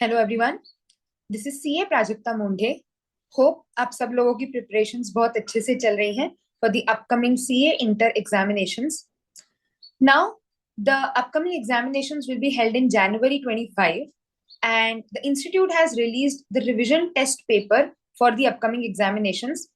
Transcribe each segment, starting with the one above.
Hello everyone, this is CA Prajakta Munde. Hope आप सब लोगों की प्रिपरेशंस बहुत अच्छे से चल रही हैं for the upcoming CA inter examinations. Now, the upcoming examinations will be held in January 25, and the institute has released the revision test paper for the upcoming examinations.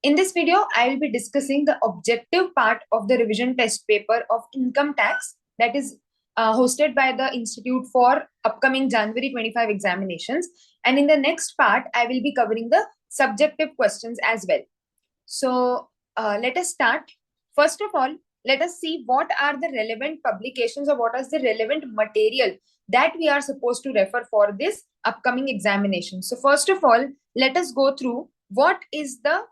In this video, I will be discussing the objective part of the revision test paper of income tax that is hosted by the institute for upcoming January 25 examinations. And in the next part, I will be covering the subjective questions as well. So let us start. First of all, let us see what are the relevant publications or what is the relevant material that we are supposed to refer for this upcoming examination. So first of all, let us go through what is the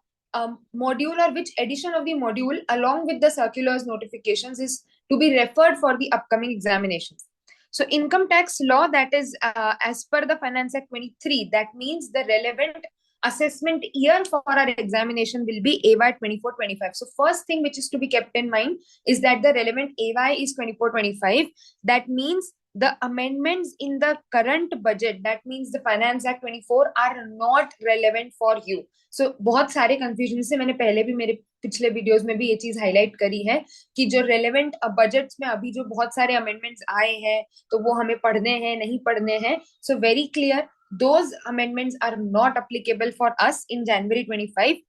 module or which edition of the module along with the circulars notifications is to be referred for the upcoming examinations. So income tax law, that is as per the Finance Act 23, that means the relevant assessment year for our examination will be AY 24-25. So first thing which is to be kept in mind is that the relevant AY is 24-25. That means the amendments in the current budget, that means the Finance Act 24, are not relevant for you. So बहुत सारे confusion से मैंने पहले भी मेरे पिछले videos में भी ये चीज हाईलाइट करी है कि जो रेलेवेंट बजट्स में अभी जो बहुत सारे अमेंडमेंट्स आए हैं तो वो हमें पढ़ने हैं नहीं पढ़ने हैं. So very clear, those amendments are not applicable for us in January 25.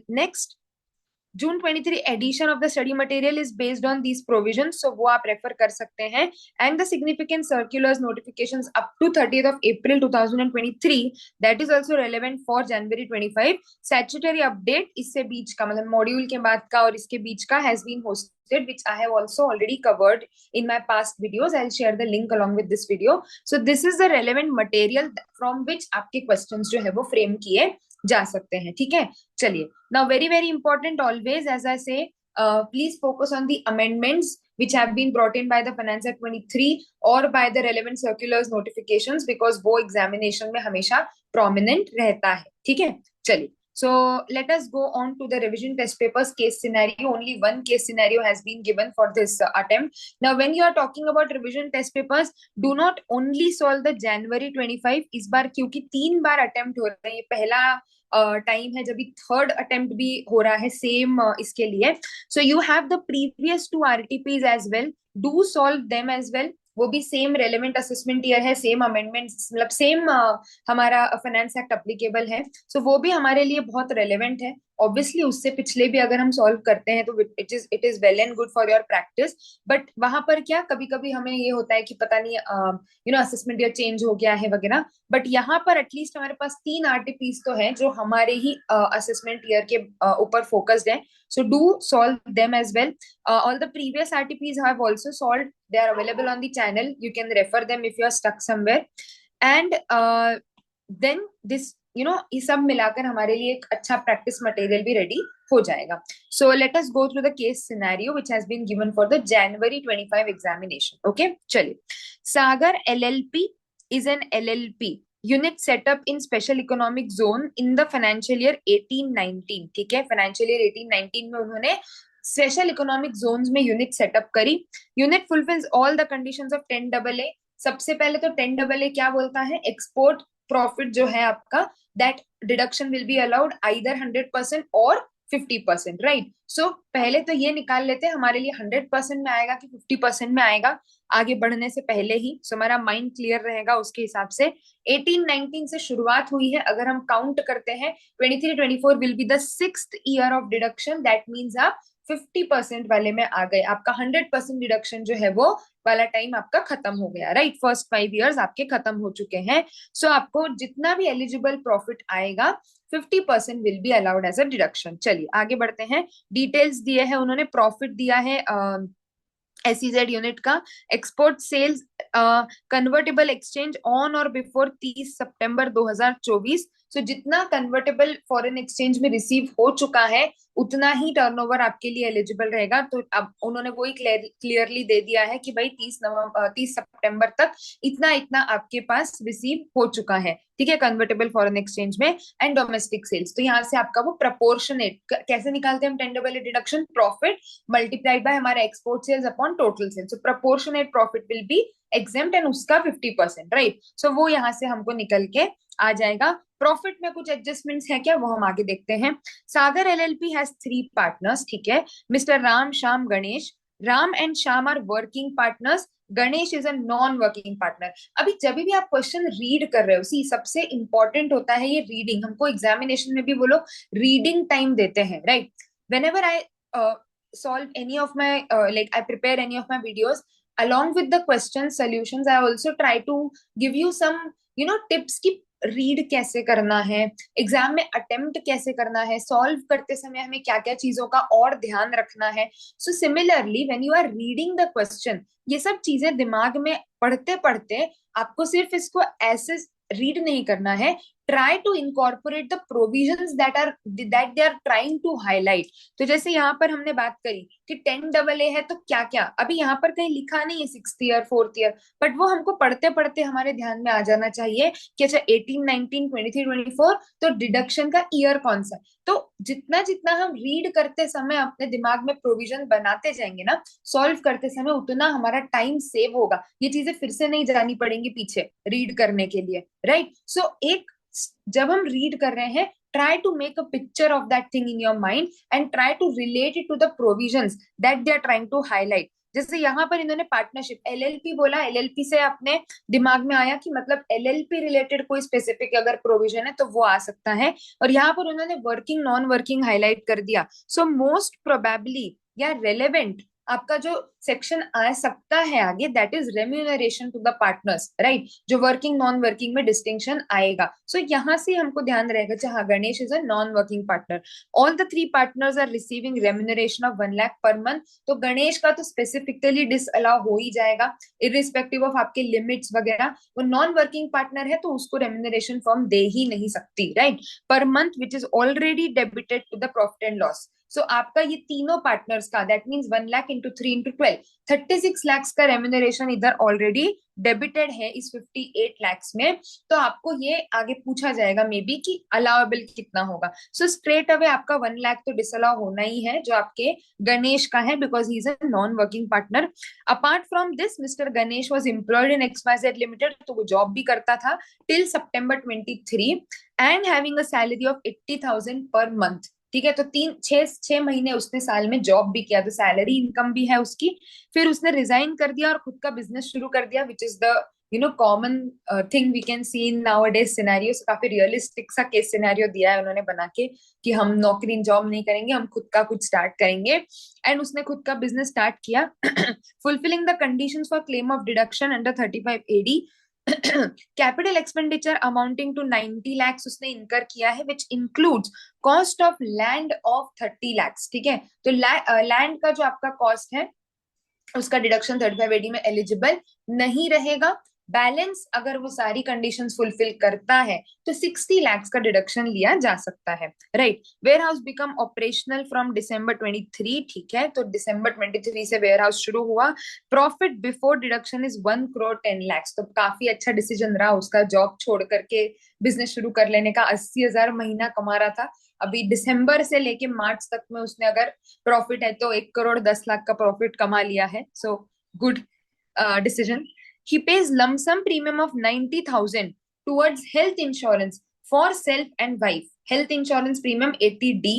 Next, June 23 edition of the study material is based on these provisions, so वो आप रेफर कर सकते हैं. And the significant circulars notifications up to 30th of April 2023, that is also relevant for January 25. Statutory update इससे बीच का मतलब module के बाद का और इसके बीच का has been hosted, which I have also already covered in my past videos. I'll share the link along with this video. So this is the relevant material from which आपके questions जो है वो frame किए जा सकते हैं. ठीक है, चलिए. Now, very, very important always, as I say, please focus on the amendments which have been brought in by the Finance Act 23 or by the relevant circulars notifications, because वो examination में हमेशा prominent रहता है. ठीक है, चलिए. So let us go on to the revision test papers case scenario. Only one case scenario has been given for this attempt. Now, when you are talking about revision test papers, do not only solve the January 25. इस बार क्योंकि 3 बार attempt हो रहे हैं, पहला time है जब third attempt भी हो रहा है सेम इसके लिए. So you have the previous 2 RTPs as well, do solve them as well. वो भी सेम रेलेवेंट असेसमेंट ईयर है, सेम अमेंडमेंट मतलब सेम हमारा फाइनेंस एक्ट अप्लीकेबल है. सो वो भी हमारे लिए बहुत रेलेवेंट है. ऑब्वियसली उससे पिछले भी अगर हम सॉल्व करते हैं तो it is well and good for your practice. But वहां पर क्या कभी कभी हमें ये होता है कि पता नहीं असेसमेंट ईयर चेंज हो गया है वगैरह. बट यहाँ पर एटलीस्ट हमारे पास 3 आरटीपीज तो हैं जो हमारे ही असेसमेंट ईयर के ऊपर फोकस्ड है. So do solve them as well. All the previous RTPs have also solved. They are available on the channel. You can refer them if you are stuck somewhere. And then this, ये सब मिलाकर हमारे लिए एक अच्छा practice material भी ready हो जाएगा. So let us go through the case scenario which has been given for the January 25 examination. Okay, चलिए. Sagar LLP is an LLP unit setup in special economic zone in the financial year 18-19. ठीक है, financial year 18-19 में उन्होंने special economic zones में unit setup करी. Unit fulfils all the conditions of 10AA. सबसे पहले तो 10AA क्या बोलता है, एक्सपोर्ट प्रॉफिट जो है आपका, that deduction will be allowed either 100% और 50%. राइट. सो पहले तो ये निकाल लेते हैं हमारे लिए 100% में आएगा कि 50% में आएगा आगे बढ़ने से पहले ही. सो हमारा माइंड क्लियर रहेगा उसके हिसाब से. 18-19 से शुरुआत हुई है, अगर हम काउंट करते हैं 23-24 will be the 6th year of deduction. That means आप 50% वाले में आ गए. आपका 100% डिडक्शन जो है वो वाला टाइम आपका खत्म हो गया. राइट, फर्स्ट 5 इयर्स आपके खत्म हो चुके हैं. सो आपको जितना भी एलिजिबल प्रॉफिट आएगा 50% will be allowed as a deduction. चलिए आगे बढ़ते हैं. डिटेल्स दिए हैं उन्होंने. प्रॉफिट दिया है एसईजेड यूनिट का. Export sales convertible exchange on और बिफोर 30 सितंबर 2024. सो जितना कन्वर्टेबल फॉरेन एक्सचेंज में रिसीव हो चुका है उतना ही टर्नओवर आपके लिए एलिजिबल रहेगा. तो अब उन्होंने वही क्लियरली दे दिया है कि भाई 30 सितंबर तक इतना इतना आपके पास रिसीव हो चुका है. ठीक है, कन्वर्टेबल फॉरेन एक्सचेंज में एंड डोमेस्टिक सेल्स. तो यहाँ से आपका वो प्रपोर्शनेट कैसे निकालते हैं हम 10AA deduction, profit multiplied by हमारा export sales upon total sales. So proportionate profit will be exempt and उसका 50%, राइट। सो वो यहाँ से हमको निकल के आ जाएगा। प्रॉफिट में कुछ एडजस्टमेंट्स है क्या, वो हम आगे देखते हैं। सागर एलएलपी हैज 3 पार्टनर्स, ठीक है, Mister Ram, Shyam, Ganesh. Ram and Shyam are working partners, Ganesh is a non working partner. अभी जब भी आप क्वेश्चन रीड कर रहे हो, सी सबसे इंपॉर्टेंट होता है ये रीडिंग। हमको एग्जामिनेशन में भी वो लोग रीडिंग टाइम देते हैं, right. whenever I solve any of my like I prepare any of my videos, along with the question solutions, I also try to give you some tips की read कैसे करना है, एग्जाम में attempt कैसे करना है, सॉल्व करते समय हमें क्या क्या चीजों का और ध्यान रखना है। So similarly when you are reading the question, ये सब चीजें दिमाग में पढ़ते पढ़ते आपको सिर्फ इसको ऐसे रीड नहीं करना है, try to incorporate the provisions that they are trying to highlight। तो जैसे यहाँ पर हमने बात करी कि 10AA है तो क्या क्या, अभी यहाँ पर कहीं लिखा नहीं है 6th year 4th year, but वो हमको पढ़ते पढ़ते हमारे ध्यान में आ जाना चाहिए कि अच्छा 18 19 23 24 तो डिडक्शन का ईयर कौन सा। तो जितना जितना हम रीड करते समय अपने दिमाग में प्रोविजन बनाते जाएंगे ना, सॉल्व करते समय, उतना हमारा टाइम सेव होगा। ये चीजें फिर से नहीं जानी पड़ेंगी पीछे रीड करने के लिए, राइट। सो एक जब हम रीड कर रहे हैं, try to make a picture of that thing in your mind and try to relate it to the provisions that they are trying to highlight। जैसे यहाँ पर इन्होंने पार्टनरशिप एलएलपी बोला, एलएलपी से अपने दिमाग में आया कि मतलब एलएलपी रिलेटेड कोई स्पेसिफिक अगर प्रोविजन है तो वो आ सकता है, और यहाँ पर उन्होंने वर्किंग नॉन वर्किंग हाईलाइट कर दिया। सो मोस्ट प्रोबेबली या रेलेवेंट आपका जो सेक्शन आ सकता है आगे, that is remuneration to the partners, right, जो वर्किंग नॉन वर्किंग में डिस्टिंक्शन आएगा। सो यहाँ से हमको ध्यान रहेगा, चाहे Ganesh is a non working partner, all the 3 partners are receiving remuneration of 1 lakh per month. तो गणेश का तो स्पेसिफिकली डिसअलाउ हो ही जाएगा, इरिस्पेक्टिव ऑफ आपके लिमिट्स वगैरह। वो नॉन वर्किंग पार्टनर है तो उसको रेम्यूनरेशन फर्म दे ही नहीं सकती, राइट, पर month which is already debited to the profit and loss. So आपका ये तीनों पार्टनर्स का, that means 1 lakh into 3 into 12, 36 lakhs का रेम्यूनरेशन इधर ऑलरेडी डेबिटेड है इस 58 lakhs में। तो आपको ये आगे पूछा जाएगा मे बी कि अलाउेबल कितना होगा। सो स्ट्रेट अवे आपका 1 लाख तो डिसअलाउ होना ही है जो आपके गणेश का है, because he is a non working partner. Apart from this mister Ganesh was employed in XYZ limited, तो वो जॉब भी करता था till September 23 and having a salary of 80,000 per month. ठीक है, तो 6 महीने उसने साल में जॉब भी किया, तो सैलरी इनकम भी है उसकी। फिर उसने रिजाइन कर दिया और खुद का बिजनेस शुरू कर दिया, which is the common thing we can see in nowadays scenario. काफी रियलिस्टिक सा केस सिनेरियो दिया है उन्होंने बना के कि हम नौकरी जॉब नहीं करेंगे, हम खुद का कुछ स्टार्ट करेंगे। एंड उसने खुद का बिजनेस स्टार्ट किया, fulfilling the conditions for claim of deduction under 35AD। Capital expenditure amounting to 90 lakhs उसने इनकर किया है, which includes cost of land of 30 lakhs। ठीक है, तो लैंड का जो आपका कॉस्ट है उसका डिडक्शन 35AD में एलिजिबल नहीं रहेगा। बैलेंस अगर वो सारी कंडीशंस फुलफिल करता है तो 60 lakhs का डिडक्शन लिया जा सकता है, right. Warehouse become operational from December 23, ठीक है, तो December 23 से वेयर हाउस शुरू हुआ। Profit before deduction is 1 crore 10 lakhs, तो काफी अच्छा डिसीजन रहा उसका, जॉब छोड़ करके बिजनेस शुरू कर लेने का। 80,000 महीना कमा रहा था, अभी दिसंबर से लेके मार्च तक में उसने अगर प्रॉफिट है तो 1 करोड़ 10 लाख का प्रॉफिट कमा लिया है। So good decision. He pays lump sum premium of 90,000 towards health insurance for self and wife. Health insurance premium 80D।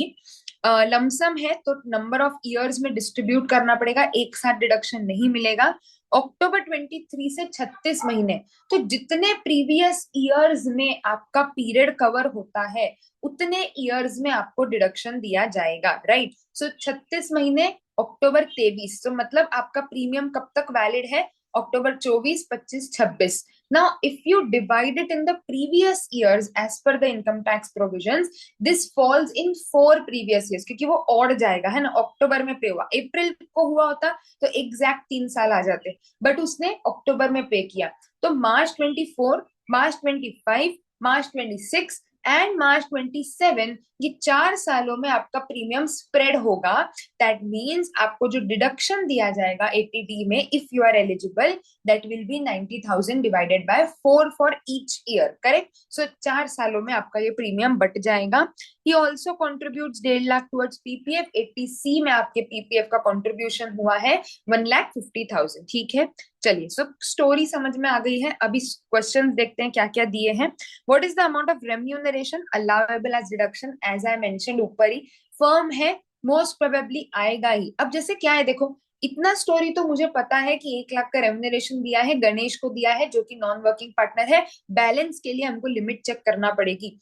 Lump sum है तो नंबर ऑफ इयर्स में डिस्ट्रीब्यूट करना पड़ेगा, एक साथ डिडक्शन नहीं मिलेगा। अक्टूबर 23 से 36 महीने, तो जितने प्रीवियस इयर्स में आपका पीरियड कवर होता है उतने इयर्स में आपको डिडक्शन दिया जाएगा, राइट। सो 36 महीने अक्टूबर 23, तो मतलब आपका प्रीमियम कब तक वैलिड है, अक्टूबर 24 25 26। Now, if you divide it in the previous years as per the income tax provisions, this falls in 4 previous years, क्योंकि वो और जाएगा, है ना। अक्टूबर में पे हुआ, अप्रैल को हुआ होता तो एग्जैक्ट 3 साल आ जाते, बट उसने अक्टूबर में पे किया। तो मार्च 24, मार्च 25, मार्च 26 एंड मार्च 27, ये 4 सालों में आपका प्रीमियम स्प्रेड होगा। दैट मीन्स आपको जो डिडक्शन दिया जाएगा 80D में, if you are eligible, that will be 90,000 divided by 4 for each year, correct. So 4 सालों में आपका ये प्रीमियम बट जाएगा। He also contributes 1.5 lakh towards PPF। 80C में आपके PPF का कॉन्ट्रीब्यूशन हुआ है 1,50,000, ठीक है। चलिए, सो स्टोरी समझ में आ गई है। अभी क्वेश्चंस देखते हैं क्या क्या दिए हैं। What is the amount of remuneration allowable as deduction, as I mentioned ऊपर ही, फर्म है, मोस्ट प्रोबेबली आएगा ही। अब जैसे क्या है, देखो इतना स्टोरी तो मुझे पता है कि 1 लाख का रेम्यूनरेशन दिया है, गणेश को दिया है जो कि नॉन वर्किंग पार्टनर है। बैलेंस के लिए हमको लिमिट चेक करना पड़ेगी।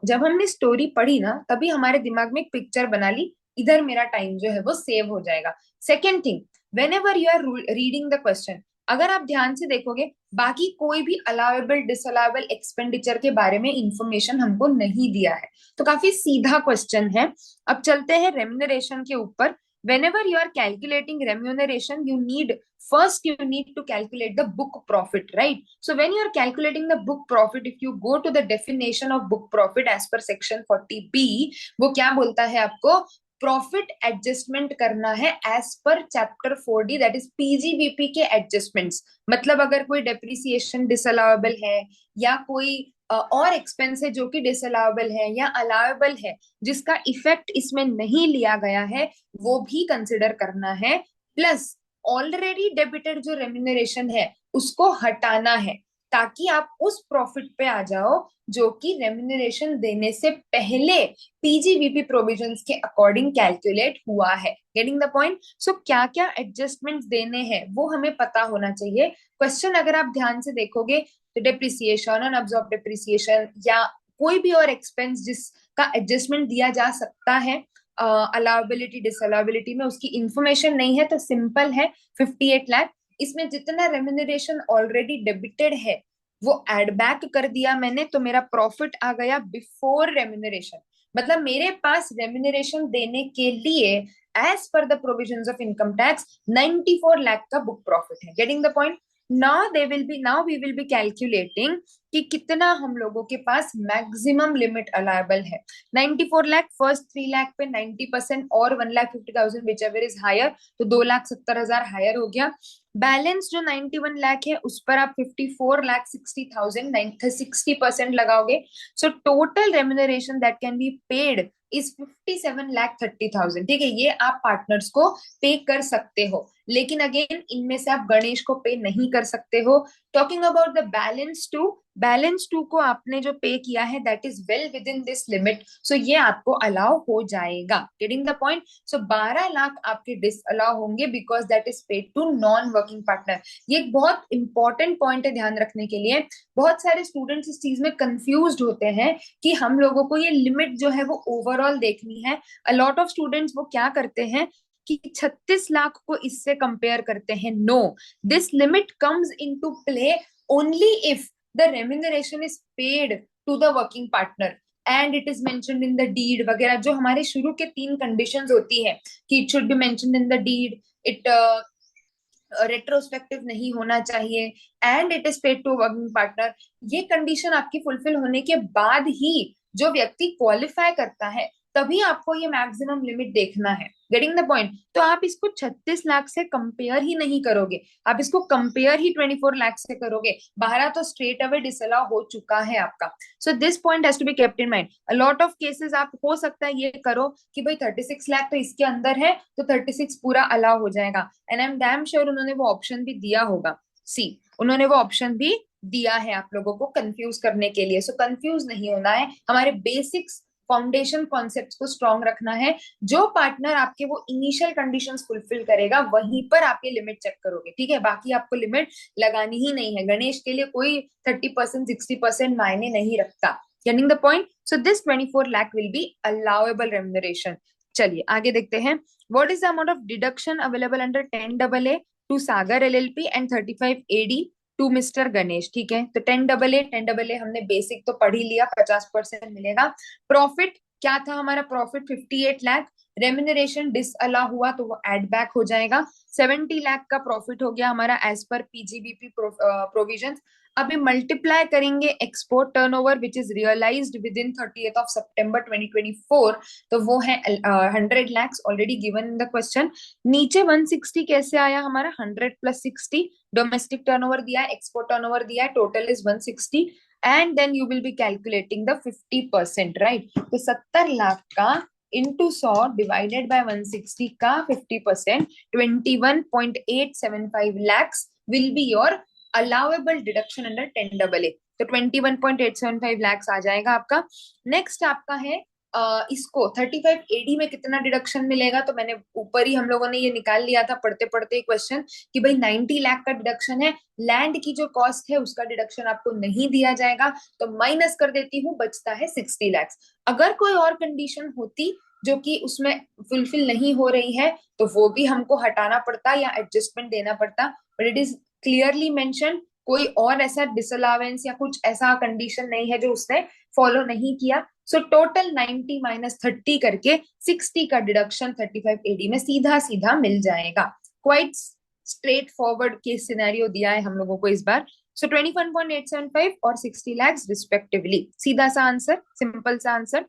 जब हमने स्टोरी पढ़ी ना, तभी हमारे दिमाग में एक पिक्चर बना ली, इधर मेरा टाइम जो है वो सेव हो जाएगा। Second thing, whenever you are reading the question, अगर आप ध्यान से देखोगे, बाकी कोई भी अलाउेबल डिसअलाउेबल एक्सपेंडिचर के बारे में इंफॉर्मेशन हमको नहीं दिया है, तो काफी सीधा क्वेश्चन है। अब चलते हैं रेम्यूनरेशन के ऊपर। whenever you are calculating remuneration, you need to calculate the book profit, right? So when you are calculating the book profit, if you go to the definition of book profit as per section 40b, वो क्या बोलता है आपको, profit adjustment करना है as per chapter 4D, that is PGBP के adjustments. मतलब अगर कोई डेप्रिसिएशन डिसअलाउेबल है, या कोई और एक्सपेंस है जो कि डिसअलाउेबल है या अलाउेबल है, जिसका इफेक्ट इसमें नहीं लिया गया है, वो भी कंसिडर करना है। प्लस ऑलरेडी डेबिटेड जो रेम्यूनरेशन है उसको हटाना है, ताकि आप उस प्रॉफिट पे आ जाओ जो कि रेम्यूनरेशन देने से पहले पीजीबीपी प्रोविजंस के अकॉर्डिंग कैलकुलेट हुआ है। Getting the point? सो क्या क्या एडजस्टमेंट्स देने हैं वो हमें पता होना चाहिए। क्वेश्चन अगर आप ध्यान से देखोगे तो डेप्रिसिएशन, अनअब्सॉर्ब डेप्रिसिएशन, या कोई भी और एक्सपेंस जिसका एडजस्टमेंट दिया जा सकता है अलाउबिलिटी डिसअलाउबिलिटी में, उसकी इंफॉर्मेशन नहीं है, तो सिंपल है 58 लाख। इसमें जितना रेम्यूनरेशन ऑलरेडी डेबिटेड है वो एड बैक कर दिया मैंने, तो मेरा प्रॉफिट आ गया बिफोर रेम्यूनरेशन। मतलब मेरे पास रेम्यूनरेशन देने के लिए as per the provisions of income tax 94 lakh का बुक प्रॉफिट है। Getting the point? Now we will be calculating कि कितना हम लोगों के पास मैक्सिमम लिमिट अलाउबल है। 94 लाख, फर्स्ट 3 लाख पे 90% और 1,50,000 विच एवर इज हायर, तो 2,70,000 हायर हो गया। बैलेंस जो 91 लाख है उस पर आप 54,60,000 60% लगाओगे। So total remuneration that can be paid is 57,30,000। ठीक है, ये आप पार्टनर्स को पे कर सकते हो, लेकिन अगेन इनमें से आप गणेश को पे नहीं कर सकते हो। Talking about the balance two को आपने जो पे किया है that is well within this limit, so ये आपको अलाउ हो जाएगा। Getting the point? So 12 lakh आपके डिसअलाउ होंगे because that is paid to non working partner. ये एक बहुत इंपॉर्टेंट पॉइंट है ध्यान रखने के लिए। बहुत सारे स्टूडेंट्स इस चीज में कंफ्यूज होते हैं कि हम लोगों को ये लिमिट जो है वो ओवरऑल देखनी है। अ लॉट ऑफ स्टूडेंट्स वो क्या करते हैं कि 36 लाख को इससे कंपेयर करते हैं। No, this limit comes into play only if the remuneration is paid to the working partner and it is mentioned in the deed वगैरह, जो हमारे शुरू के 3 कंडीशंस होती है कि it should be mentioned in the deed, it retrospective नहीं होना चाहिए, and it is paid to working partner. ये कंडीशन आपकी फुलफिल होने के बाद ही जो व्यक्ति क्वालिफाई करता है, तभी आपको ये मैक्सिमम लिमिट देखना है। Getting the point? तो आप इसको 36 लाख से कंपेयर ही नहीं करोगे, आप इसको कंपेयर ही 24 लाख से करोगे। 12 तो स्ट्रेट अवे डिसअलाउ हो चुका है आपका। So this point has to be kept in mind. A lot of cases आप हो सकता है ये करो कि भाई 36 लाख तो इसके अंदर है, तो 36 पूरा अलाउ हो जाएगा। And I am damn sure उन्होंने वो ऑप्शन भी दिया होगा। सी, उन्होंने वो ऑप्शन भी दिया है आप लोगों को कंफ्यूज करने के लिए। सो कंफ्यूज नहीं होना है, हमारे बेसिक्स फाउंडेशन कॉन्सेप्ट्स को स्ट्रॉन्ग रखना है। जो पार्टनर आपके वो इनिशियल कंडीशंस फुलफिल करेगा वहीं पर आप ये लिमिट चेक करोगे। ठीक है, बाकी आपको लिमिट लगानी ही नहीं है। गणेश के लिए कोई 30% 60% मायने नहीं रखता। Getting the point? So this 24 lakh will be allowable remuneration. चलिए आगे देखते हैं। What is the amount of deduction available under 10AA to Sagar LLP and 35AD to Mister Ganesh? ठीक है, तो 10AA हमने बेसिक तो पढ़ ही लिया, 50% मिलेगा। प्रॉफिट क्या था हमारा? प्रॉफिट 58 लाख। रेम्यूनरेशन डिसअलाउ हुआ तो वो एड बैक हो जाएगा। 70 लाख का प्रॉफिट हो गया हमारा एज पर पीजीबीपी प्रोविजन। अभी मल्टीप्लाई करेंगे export turnover which is realized within 30th of September 2024, तो वो है 100 lakhs already given in the question. नीचे 160 कैसे आया हमारा? 100 + 60, डोमेस्टिक टर्नओवर दिया है, एक्सपोर्ट टर्नओवर दिया है, total is 160 and then you will be calculating the 50%, right? तो 70 लाख का इंटू 100 डिवाइडेड बाय 160 का 50%, 21.875 lakhs will be your allowable deduction under 10AA. तो 21.875 lakhs आ जाएगा आपका. नेक्स्ट आपका है इसको 35AD में कितना डिडक्शन मिलेगा. तो मैंने ऊपर ही हम लोगों ने ये निकाल लिया था पढ़ते पढ़ते क्वेश्चन कि भाई 90 लाख का डिडक्शन है, लैंड की जो कॉस्ट है उसका डिडक्शन आपको नहीं दिया जाएगा, तो माइनस कर देती हूँ, बचता है 60 लाख. अगर कोई और कंडीशन होती जो कि उसमें फुलफिल नहीं हो रही है तो वो भी हमको हटाना पड़ता या एडजस्टमेंट देना पड़ता, but it is clearly mention कोई और ऐसा डिसअलावेंस या कुछ ऐसा कंडीशन नहीं है जो उसने फॉलो नहीं किया. सो टोटल 90 माइनस 30 करके 60 का डिडक्शन 35AD में सीधा सीधा मिल जाएगा. Quite straight forward case scenario दिया है हम लोगों को इस बार. सो 21.875 और 60 lakhs रिस्पेक्टिवली. सीधा सा आंसर, सिंपल सा आंसर.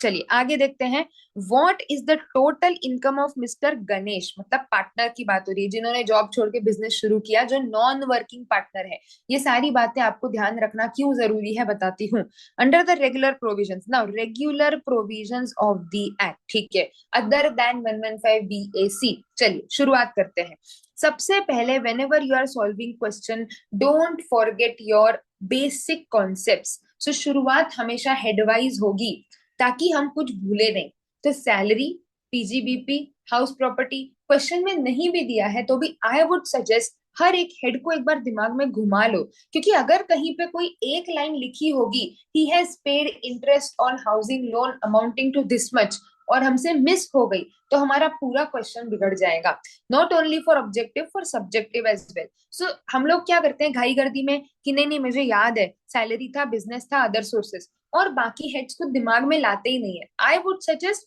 चलिए आगे देखते हैं. What is the total income of mister Ganesh, मतलब पार्टनर की बात हो रही है जिन्होंने जॉब छोड़ के बिजनेस शुरू किया, जो नॉन वर्किंग पार्टनर है. ये सारी बातें आपको ध्यान रखना क्यों जरूरी है बताती हूँ. Under the regular provisions, now regular provisions of the act, ठीक है, अदर देन 115BAC. चलिए शुरुआत करते हैं. सबसे पहले whenever you are solving question, don't forget your basic concepts. सो शुरुआत हमेशा हेडवाइज होगी ताकि हम कुछ भूले नहीं. तो salary, PGBP, house property question में नहीं भी दिया है तो भी आई वुड सजेस्ट हर एक हेड को एक बार दिमाग में घुमा लो, क्योंकि अगर कहीं पे कोई एक लाइन लिखी होगी ही has paid interest on housing loan amounting to this much और हमसे मिस हो गई तो हमारा पूरा क्वेश्चन बिगड़ जाएगा. Not only for objective, for subjective as well. So हम लोग क्या करते हैं घाई गर्दी में कि नहीं नहीं मुझे याद है सैलरी था, बिजनेस था, अदर सोर्सेस, और बाकी हेड्स को दिमाग में लाते ही नहीं है. आई वुड सजेस्ट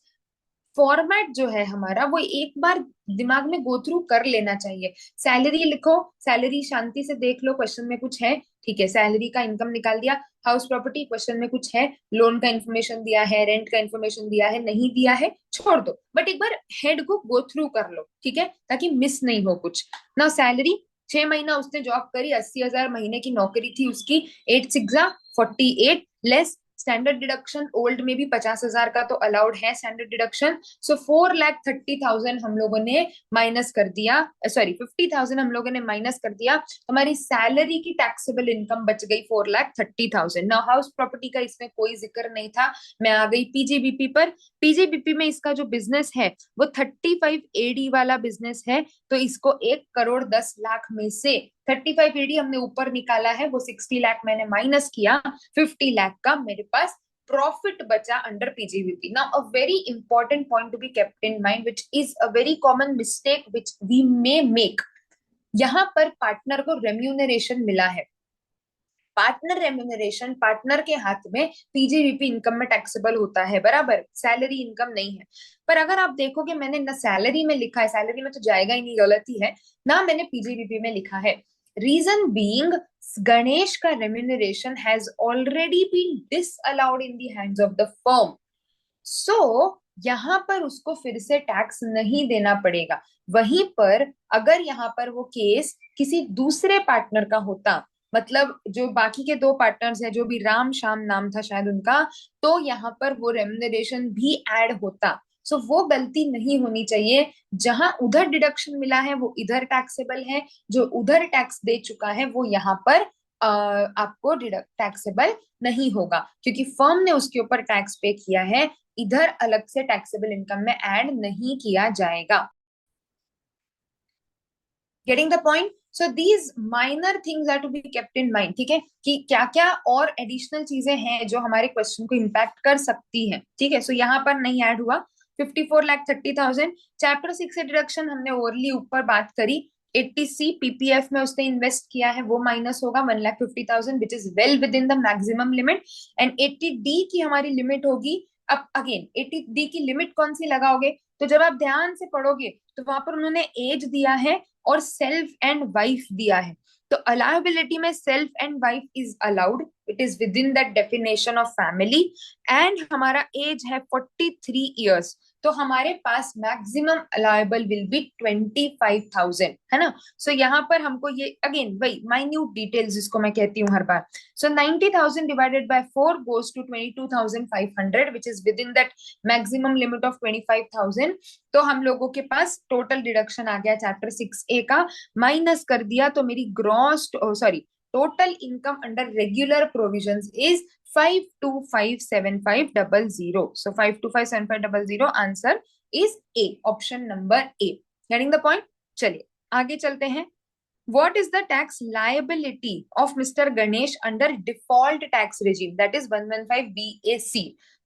फॉर्मेट जो है हमारा वो एक बार दिमाग में गो थ्रू कर लेना चाहिए. सैलरी लिखो, सैलरी शांति से देख लो क्वेश्चन में कुछ है, ठीक है, सैलरी का इनकम निकाल दिया. हाउस प्रॉपर्टी क्वेश्चन में कुछ है, लोन का इन्फॉर्मेशन दिया है, रेंट का इन्फॉर्मेशन दिया है, नहीं दिया है छोड़ दो, बट एक बार हेड को गो थ्रू कर लो, ठीक है, ताकि मिस नहीं हो कुछ ना. सैलरी 6 महीना उसने जॉब करी, 80,000 महीने की नौकरी थी उसकी, 8 6 48 लेस स्टैंडर्ड डिडक्शन. ओल्ड में भी 50,000 का तो अलाउड है स्टैंडर्ड डिडक्शन. सो 4,30,000 हम लोगों ने माइनस कर दिया, सॉरी 50,000 हम लोगों ने माइनस कर दिया. हमारी सैलरी की टैक्सेबल इनकम बच गई 4,30,000. ना हाउस प्रॉपर्टी का इसमें कोई जिक्र नहीं था. मैं आ गई पीजीबीपी पर. पीजीबीपी में इसका जो बिजनेस है वो 35AD वाला बिजनेस है, तो इसको 1,10,00,000 में से 35AD हमने ऊपर निकाला है, वो 60 लाख मैंने माइनस किया, 50 लाख का मेरे पास प्रॉफिट बचा under PGBP. Now a very important point to be kept in mind which is a very common mistake which we may make. यहाँ पर पार्टनर को रेम्यूनरेशन मिला है. पार्टनर रेम्यूनरेशन पार्टनर के हाथ में पीजीबीपी इनकम में टैक्सेबल होता है, बराबर, सैलरी इनकम नहीं है. पर अगर आप देखोगे मैंने ना सैलरी में लिखा है, सैलरी में तो जाएगा ही नहीं, गलती है ना, मैंने पीजीबीपी में लिखा है. रीजन बीइंग गणेश का remuneration has already been disallowed in the hands of the firm. So यहाँ पर उसको फिर से टैक्स नहीं देना पड़ेगा. वहीं पर अगर यहाँ पर वो केस किसी दूसरे पार्टनर का होता, मतलब जो बाकी के दो पार्टनर्स हैं, जो भी राम श्याम नाम था शायद उनका, तो यहाँ पर वो रेम्युनरेशन भी ऐड होता. सो वो गलती नहीं होनी चाहिए. जहां उधर डिडक्शन मिला है वो इधर टैक्सेबल है, जो उधर टैक्स दे चुका है वो यहाँ पर आपको टैक्सेबल नहीं होगा, क्योंकि फर्म ने उसके ऊपर टैक्स पे किया है, इधर अलग से टैक्सेबल इनकम में ऐड नहीं किया जाएगा. Getting the point. So these minor things are to be kept in mind, ठीक है, कि क्या क्या और एडिशनल चीजें हैं जो हमारे क्वेश्चन को इम्पैक्ट कर सकती हैं, ठीक है. सो यहाँ पर नहीं ऐड हुआ 54,30,000. चैप्टर 6 से डिडक्शन हमने ओवरली ऊपर बात करी. 80C पीपीएफ में उसने इन्वेस्ट किया है, वो माइनस होगा 1,50,000 which is well with in the maximum limit. And 80D की हमारी लिमिट होगी. अब अगेन 80D की लिमिट कौन सी लगाओगे, तो जब आप ध्यान से पढ़ोगे तो वहां पर उन्होंने एज दिया है और सेल्फ एंड वाइफ दिया है. तो अलाउबिलिटी में self and wife is allowed, it is within that definition of family. And हमारा एज है 43 ईयर्स. तो हमारे पास मैक्सिमम अलाउएबल विल बी 25,000, है ना। सो यहाँ पर हमको ये अगेन वही माइन्यूट डिटेल्स जिसको मैं कहती हूँ हर बार। सो 90,000 divided by 4 goes to 22,500 which is within that maximum limit of 25,000। तो हम लोगों के पास टोटल डिडक्शन आ गया चैप्टर 6A का, माइनस कर दिया तो मेरी gross sorry total income under regular provisions is 5257,500. So 5257,500 answer is a, option number A. Getting the point. चलिए आगे चलते हैं। What is the tax liability of Mr. Ganesh under default tax regime, that is 115 BAC?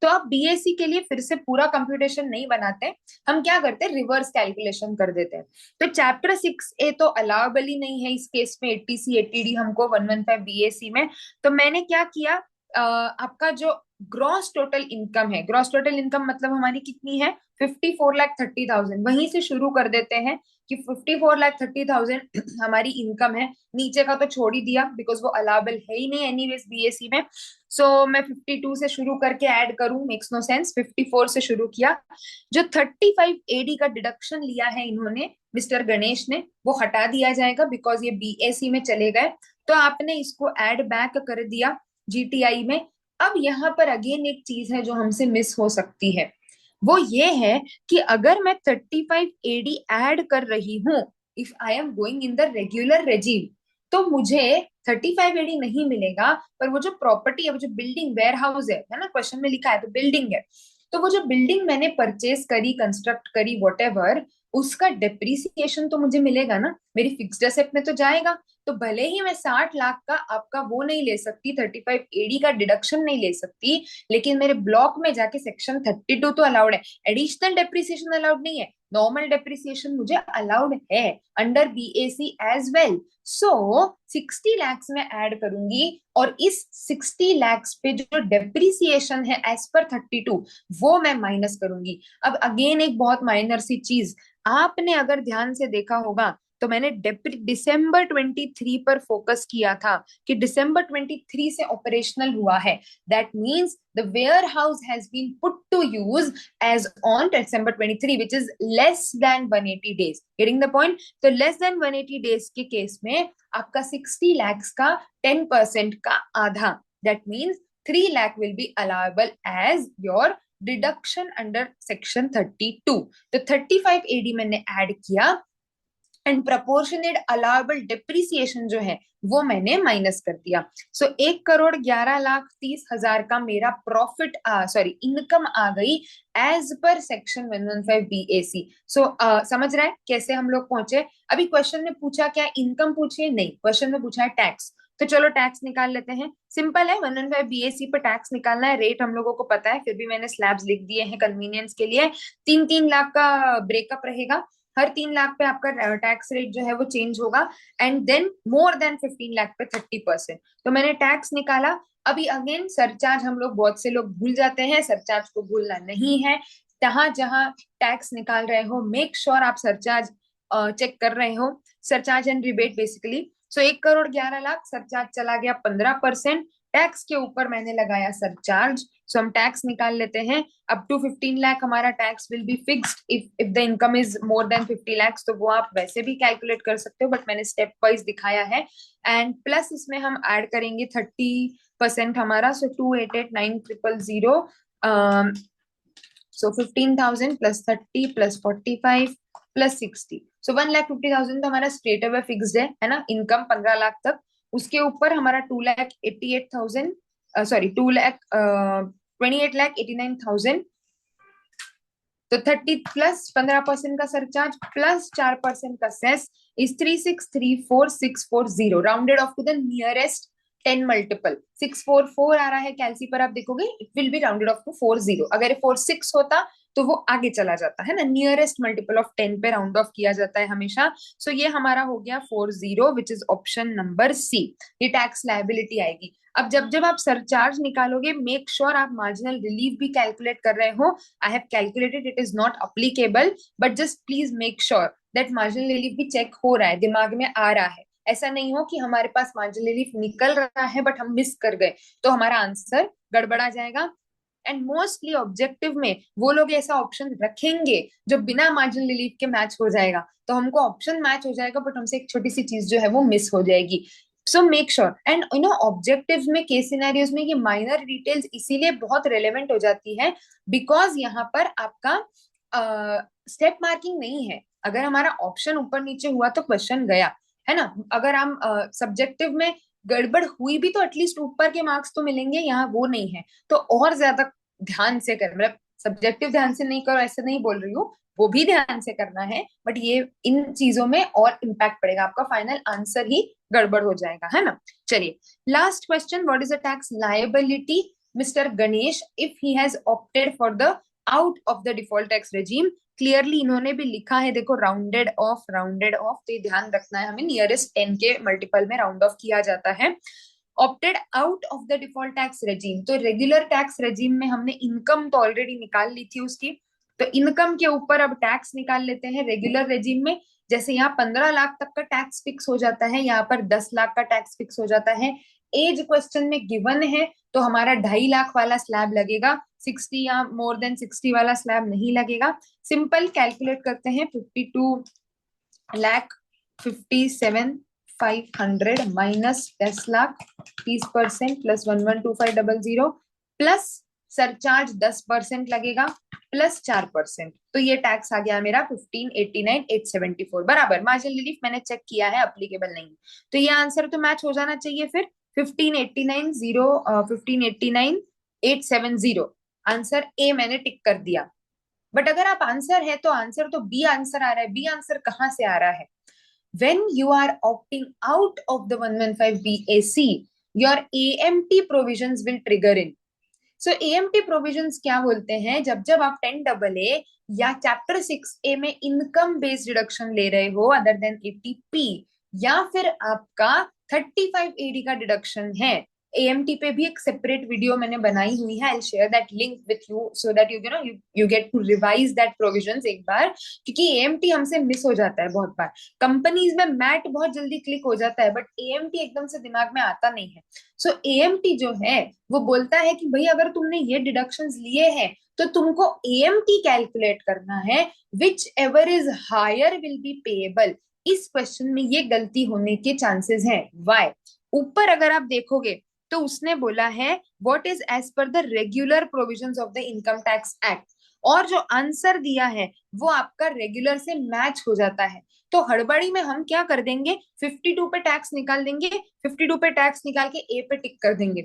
तो आप BAC के लिए फिर से पूरा कंप्यूटेशन नहीं बनाते, हम क्या करते हैं रिवर्स कैलकुलेशन कर देते हैं। तो चैप्टर 6A तो अलाउबल ही नहीं है इस केस में, 80C 80D हमको 115 BAC में। तो मैंने क्या किया, आपका जो ग्रॉस टोटल इनकम है, ग्रॉस टोटल इनकम मतलब हमारी कितनी है 54,30,000, वहीं से शुरू कर देते हैं कि 54,30,000 हमारी इनकम है। नीचे का तो छोड़ ही दिया बिकॉज वो अलाउबल है ही नहीं एनीवेज बीएससी में। सो मैं 52 से शुरू करके ऐड करूं, मेक्स नो सेंस। 54 से शुरू किया, जो 35 एडी का डिडक्शन लिया है इन्होंने मिस्टर गणेश ने, वो हटा दिया जाएगा बिकॉज ये बीएससी में चले गए। तो आपने इसको ऐड बैक कर दिया जीटीआई में। अब यहाँ पर अगेन एक चीज है जो हमसे मिस हो सकती है, वो ये है कि अगर मैं 35 एडी ऐड कर रही हूं, if I am going in the regular regime, तो मुझे 35 एडी नहीं मिलेगा, पर वो जो प्रॉपर्टी है, वो जो बिल्डिंग वेयर हाउस है ना, क्वेश्चन में लिखा है तो बिल्डिंग है, तो वो जो बिल्डिंग मैंने परचेज करी, कंस्ट्रक्ट करी, वॉट उसका डेप्रिसिएशन तो मुझे मिलेगा ना, मेरी फिक्स्ड एसेट में तो जाएगा। तो भले ही मैं 60 लाख का आपका वो नहीं ले सकती, 35 एडी का डिडक्शन नहीं ले सकती, लेकिन मेरे ब्लॉक में जाके सेक्शन 32 तो अलाउड है, एडिशनल डेप्रिसिएशन अलाउड नहीं है, नॉर्मल डेप्रिसिएशन मुझे अलाउड है अंडर बीएसी एज वेल। सो 60 लैक्स में ऐड करूंगी और इस 60 लैक्स पे जो डेप्रिसिएशन है एज पर 32 वो मैं माइनस करूंगी। अब अगेन एक बहुत माइनर सी चीज, आपने अगर ध्यान से देखा होगा तो मैंने दिसंबर 23 पर फोकस किया था कि दिसंबर 23 से ऑपरेशनल हुआ है, that means the warehouse has been put to use as on December 23 which is less than 180 days. Getting the point. तो लेस देन 180 डेज के केस में आपका 60 लैक्स का 10% का आधा, that means 3 lakh will be allowable as your deduction under section 32। तो 35 AD मैंने add किया एंड प्रपोर्शनेट अलाउएबल डिप्रिसिएशन जो है वो मैंने माइनस कर दिया। सो 1,11,30,000 का मेरा प्रॉफिट सॉरी इनकम आ गई एज पर सेक्शन 115 बीएसी। सो समझ रहा है कैसे हम लोग पहुंचे। अभी क्वेश्चन में पूछा क्या इनकम पूछिए, नहीं, क्वेश्चन में पूछा है टैक्स। तो चलो टैक्स निकाल लेते हैं, सिंपल है, 115 बीएसी पर टैक्स निकालना है, रेट हम लोगों को पता है, फिर भी मैंने स्लैब्स लिख दिए हैं कन्वीनियंस के लिए। 3-3 लाख का ब्रेकअप रहेगा, हर 3 लाख पे आपका टैक्स रेट जो है वो चेंज होगा, and then more than 15 lakh पे 30%। तो मैंने टैक्स निकाला। अभी अगेन सरचार्ज हम लोग, बहुत से लोग भूल जाते हैं, सरचार्ज को भूलना नहीं है। जहां जहां टैक्स निकाल रहे हो मेक श्योर आप सरचार्ज चेक कर रहे हो, surcharge and rebate basically. So 1,11,00,000 surcharge चला गया 15%, टैक्स के ऊपर मैंने लगाया सरचार्ज। सो हम टैक्स निकाल लेते हैं। अप टू 15 लाख हमारा tax will be fixed, if the income is more than 50 lakh तो वो आप वैसे भी कैलकुलेट कर सकते हो, बट मैंने स्टेप वाइज दिखाया है। एंड प्लस इसमें हम ऐड करेंगे 30% हमारा, सो 288,900,000। सो 15,000 प्लस 30 प्लस 45 प्लस 60, सो 1,50,000 तो हमारा स्ट्रेट अवे फिक्स्ड है ना, इनकम 15 लाख तक। उसके ऊपर हमारा 2,88,000 सॉरी 28,89,000, तो 30 प्लस 15% का सरचार्ज प्लस 4% का cess is 3,634,640, rounded off to the nearest 10 multiple. 644 आ रहा है कैलसी पर, आप देखोगे it will be rounded off to 40। अगर 46 होता तो वो आगे चला जाता है ना, नियरेस्ट मल्टीपल ऑफ 10 पे राउंड ऑफ किया जाता है हमेशा। सो ये हमारा हो गया 40 which is option number C, ये टैक्स लायबिलिटी आएगी। अब जब जब आप सरचार्ज निकालोगे मेक श्योर आप मार्जिनल रिलीफ भी कैलकुलेट कर रहे हो। I have calculated, it is not applicable, but just please make sure that marginal relief भी चेक हो रहा है, दिमाग में आ रहा है। ऐसा नहीं हो कि हमारे पास मार्जिनल रिलीफ निकल रहा है बट हम मिस कर गए, तो हमारा आंसर गड़बड़ा जाएगा। एंड मोस्टली ऑब्जेक्टिव में वो लोग ऐसा ऑप्शन रखेंगे जो बिना मार्जिनल रिलीफ के मैच हो जाएगा, तो हमको ऑप्शन मैच हो जाएगा बट हमसे एक छोटी सी चीज जो है वो मिस हो जाएगी. So make sure, and you know objective में केस सिनेरियोज में ये माइनर डिटेल्स इसीलिए बहुत रेलेवेंट हो जाती है बिकॉज यहाँ पर आपका स्टेप मार्किंग नहीं है. अगर हमारा ऑप्शन ऊपर नीचे हुआ तो क्वेश्चन गया, है ना. अगर हम सब्जेक्टिव में गड़बड़ हुई भी तो एटलीस्ट ऊपर के मार्क्स तो मिलेंगे, यहाँ वो नहीं है. तो और ज्यादा ध्यान से कर, मतलब सब्जेक्टिव ध्यान से नहीं करो ऐसे नहीं बोल रही हूँ, वो भी ध्यान से करना है, बट ये इन चीजों में और इम्पैक्ट पड़ेगा, आपका फाइनल आंसर ही गड़बड़ हो जाएगा, है ना. चलिए, last question, what is a tax liability mister Ganesh if he has opted for the out of the default tax regime. Clearly इन्होंने भी लिखा है, देखो राउंडेड ऑफ, तो ये ध्यान रखना है हमें, नियरेस्ट 10 के मल्टीपल में राउंड ऑफ किया जाता है. Opted out of the default tax regime, तो रेगुलर टैक्स रेजिम में हमने इनकम तो ऑलरेडी निकाल ली थी उसकी, तो इनकम के ऊपर अब टैक्स निकाल लेते हैं रेगुलर रेजिम में. जैसे यहाँ 15 लाख तक का टैक्स फिक्स हो जाता है, यहाँ पर 10 लाख का टैक्स फिक्स हो जाता है. एज क्वेश्चन में गिवन है तो हमारा 2.5 लाख वाला स्लैब लगेगा, 60 या मोर देन 60 वाला स्लैब नहीं लगेगा. सिंपल कैलकुलेट करते हैं, 52,57,500 minus 10 lakh, 30% plus 112500 plus surcharge 10% लगेगा प्लस 4%, तो ये टैक्स आ गया मेरा 15,89,874 बराबर. मार्जिनल रिलीफ मैंने चेक किया है, अप्लीकेबल नहीं, तो ये आंसर तो मैच हो जाना चाहिए फिर. 15,89,870 आंसर ए मैंने टिक कर दिया. बट अगर आप आंसर है तो आंसर तो बी आंसर आ रहा है. बी आंसर कहाँ से आ रहा है? when you are opting out of the 115 BAC, your AMT provisions will trigger in. So AMT provisions क्या बोलते हैं? जब जब आप 10AA या चैप्टर 6A में इनकम बेस्ड डिडक्शन ले रहे हो अदर देन 80P, या फिर आपका 35AD का डिडक्शन है, AMT पे भी एक सेपरेट वीडियो मैंने बनाई हुई है, I will share that link with you so that you get to revise that provisions एक बार, क्योंकि AMT हमसे मिस हो जाता है बहुत बार. कंपनीज में मैट बहुत जल्दी क्लिक हो जाता है बट AMT एकदम से दिमाग में आता नहीं है. सो AMT जो है वो बोलता है कि भाई अगर तुमने ये डिडक्शंस लिए हैं तो तुमको AMT कैलकुलेट करना है, whichever is higher will be payable. इस क्वेश्चन में ये गलती होने के चांसेस हैं. वाई? ऊपर अगर आप देखोगे तो उसने बोला है what is as per the regular provisions of the income tax act, और जो आंसर दिया है वो आपका रेगुलर से मैच हो जाता है. तो हड़बड़ी में हम क्या कर देंगे, 52 पे टैक्स निकाल देंगे, 52 पे टैक्स निकाल के ए पे टिक कर देंगे.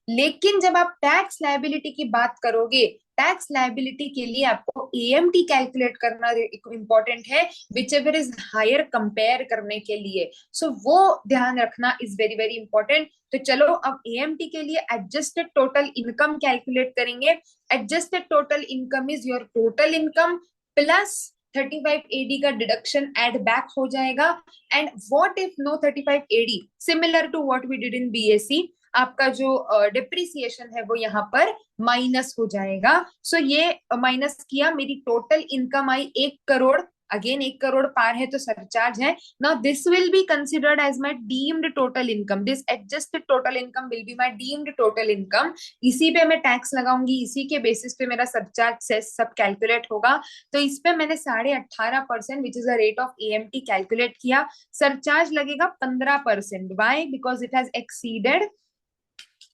लेकिन जब आप टैक्स लायबिलिटी की बात करोगे, टैक्स लायबिलिटी के लिए आपको एएमटी कैलकुलेट करना इंपॉर्टेंट है, whichever is higher compare करने के लिए. सो वो ध्यान रखना इज वेरी वेरी इंपॉर्टेंट. तो चलो अब एएमटी के लिए एडजस्टेड टोटल इनकम कैलकुलेट करेंगे. Adjusted total income is your total income plus 35AD का डिडक्शन एड बैक हो जाएगा. And what if no 35AD, similar to what we did in BSc, आपका जो डिप्रिसिएशन है वो यहाँ पर माइनस हो जाएगा. सो ये माइनस किया, मेरी टोटल इनकम आई 1 करोड़. अगेन 1 करोड़ पार है तो सरचार्ज है. Now this will be considered as my deemed total income. This adjusted total income will be my deemed total income. इसी पे मैं टैक्स लगाऊंगी, इसी के बेसिस पे मेरा सरचार्ज सेस सब कैलकुलेट होगा. तो इस पे मैंने 18.5% which is the rate of AMT calculate किया. सरचार्ज लगेगा 15%. Why? Because it has exceeded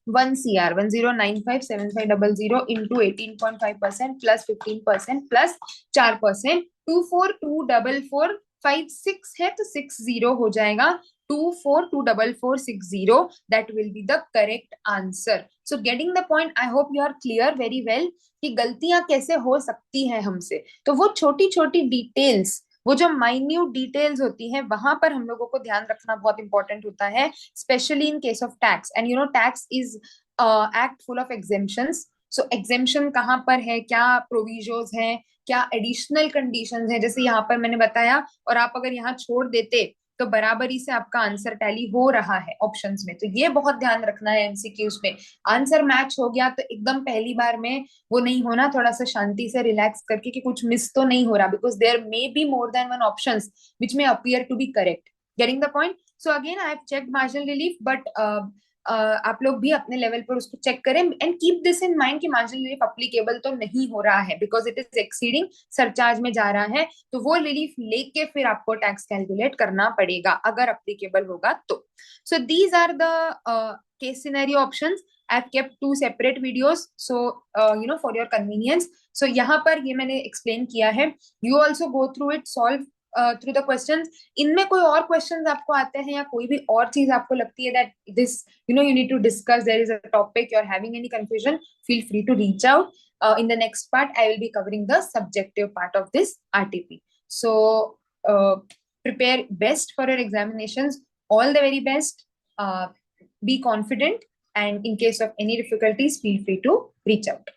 1 CR 10957500 into 18.5% plus 15% plus 4%. 242445 है तो 60 हो जाएगा. 242460, that will be the correct answer. So getting the point, I hope you are clear very well कि गलतियां कैसे हो सकती हैं हमसे. तो वो छोटी छोटी डिटेल्स, वो जो माइन्यूट डिटेल्स होती हैं, वहां पर हम लोगों को ध्यान रखना बहुत इंपॉर्टेंट होता है, specially in case of tax. And you know tax is act full of exemptions. So exemption कहाँ पर है, क्या प्रोविजोज हैं, क्या एडिशनल कंडीशंस हैं, जैसे यहाँ पर मैंने बताया, और आप अगर यहाँ छोड़ देते तो बराबरी से आपका आंसर टैली हो रहा है ऑप्शंस में. तो ये बहुत ध्यान रखना है एमसीक्यूज में. आंसर मैच हो गया तो एकदम पहली बार में वो नहीं होना, थोड़ा सा शांति से रिलैक्स करके कि कुछ मिस तो नहीं हो रहा, because there may be more than one options which may appear to be correct. Getting the point? So again, I have checked marginal relief, but आप लोग भी अपने लेवल पर उसको चेक करें and keep this in mind कि marginal relief applicable तो नहीं हो रहा है because it is exceeding surcharge में जा रहा है, तो वो रिलीफ लेके फिर आपको टैक्स कैलकुलेट करना पड़ेगा अगर अप्लीकेबल होगा तो. So these are the case scenario options. I've kept two separate videos, so for your convenience. So यहाँ पर ये मैंने explain किया है. You also go through it, solve through the questions. इनमें कोई और questions आपको आते हैं या कोई भी और चीज आपको लगती है that this you need to discuss, there is a topic you're having any confusion, feel free to reach out. In the next part, I will be covering the subjective part of this RTP. So prepare best for your examinations. All the very best. Be confident, and in case of any difficulties, feel free to reach out.